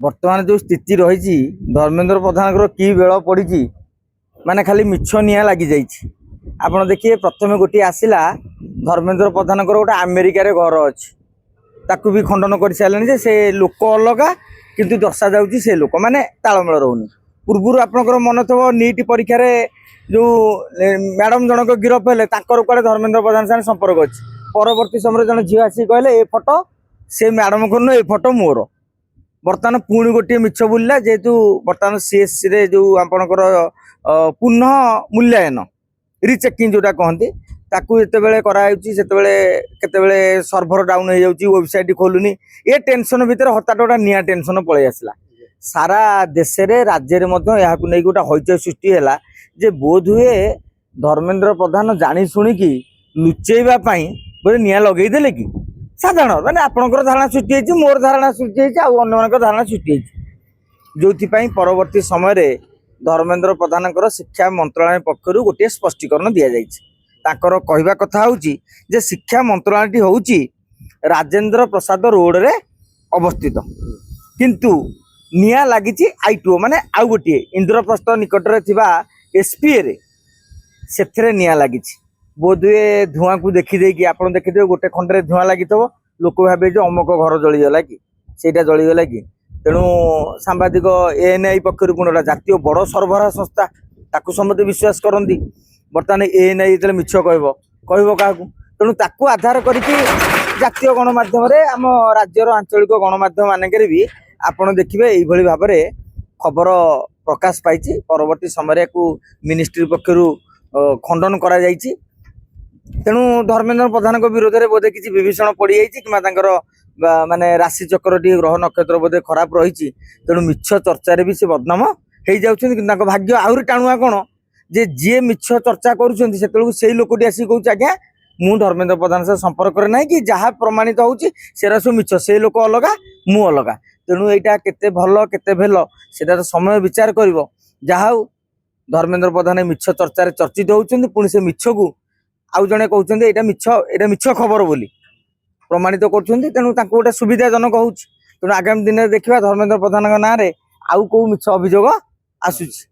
बर्तमान जो स्थिति रही धर्मेंद्र प्रधान की बेल पड़ी माने खाली मिछ निया लगी जाइए। आपड़ देखिए प्रथम गोटे आसला धर्मेंद्र प्रधान गोटे अमेरिकार घर अच्छी ताकू भी खंडन कर सारे से लोक अलग किंतु दर्शा जाऊँगी से लोक माने तालमेल रोनी। पूर्व आपंकर मन थो नीट परीक्षार जो मैडम जनक गिरफ है कड़े धर्मेंद्र प्रधान साथ संपर्क अच्छी परवर्ती समय जन झील आसिक कहले ए फोटो से मैडम को ए फोटो मोर। बर्तमान पुणी गोटे मिछ बुलला जेहेतु बर्तमान सीएससी रे जो आपणकर पुनः मूल्यांकन रिचेकिंग जोटा कहते ताकू केतेबेले सर्भर डाउन हो जाउची वेबसाइट खोलुनी ए टेंशन भितर हठात गोटा निया टेंशन पलि आसला सारा देश रे राज्य रे मध्य या नहीं गोटा हईचय सृष्टि है जे बोध हुए धर्मेंद्र प्रधान जानी शुणिकी लुचेवा बोले निया लगेदेले कि साधारण मैंने आपंकर धारणा सृष्टि होती मोर धारणा सृष्टि होती धारणा सृष्टि होती जो परवर्ती समय धर्मेंद्र प्रधान शिक्षा मंत्रालय पक्षर गोटे स्पष्टीकरण दि जाकर कहवा कथा जे शिक्षा मंत्रालय हूँ राजेंद्र प्रसाद रोड रे अवस्थित किंतु निया लगी आईटीओ माने आउ गोटे इंद्रप्रस्थ निकटरे थिबा एसपीए रे से निया लगी बोधुए धुआं को देखी आप देखिए गोटे खंडे धुआं लगी लोक भावे जो अमुक घर जलीगला कि सेटा जलीगला कि तेणु सांबादिक एएनआई पक्षर गुणटा जातीय बड़ सरबराह संस्था ताकू समस्त विश्वास करती बर्तमान एएनआई जो मिछ कह क्या तेणु ताकू आधार करके जातीय गणमाध्यम आम राज्यर आंचलिक गणमाध्यम मानक भी आपड़ देखिए ये भाव में खबर प्रकाश पाई परवर्ती समय मिनिस्ट्री पक्षर खंडन करा जायछि। तेणु धर्मेंद्र प्रधान विरोध में बोधे किसी विभीषण पड़ जाए माने राशि चक्र टी ग्रह नक्षत्र बोधे खराब रही तेणु मिछ चर्चा भी से बदनाम हो जाऊँ भाग्य आहरी टाणुआ कौन जे जी मिछ चर्चा कर लोकटी आसिक कौच आज्ञा मु धर्मेंद्र प्रधान से संपर्क ना कि जहाँ प्रमाणित होरा सब मिछ से लोक अलग मु अलग तेणु यहाँ केते भल केते भेल से समय विचार कर जहा धर्मेंद्र प्रधान मिछ चर्चा चर्चित होती पुणी से मिछ को आउ जड़े कहते यहाँ मिछ खबर बोली प्रमाणित करेणु गोटे सुविधाजनक हो तेणु आगामी दिन में देखा धर्मेंद्र प्रधान ना आउ कौ मिछ अभियोग आसूची।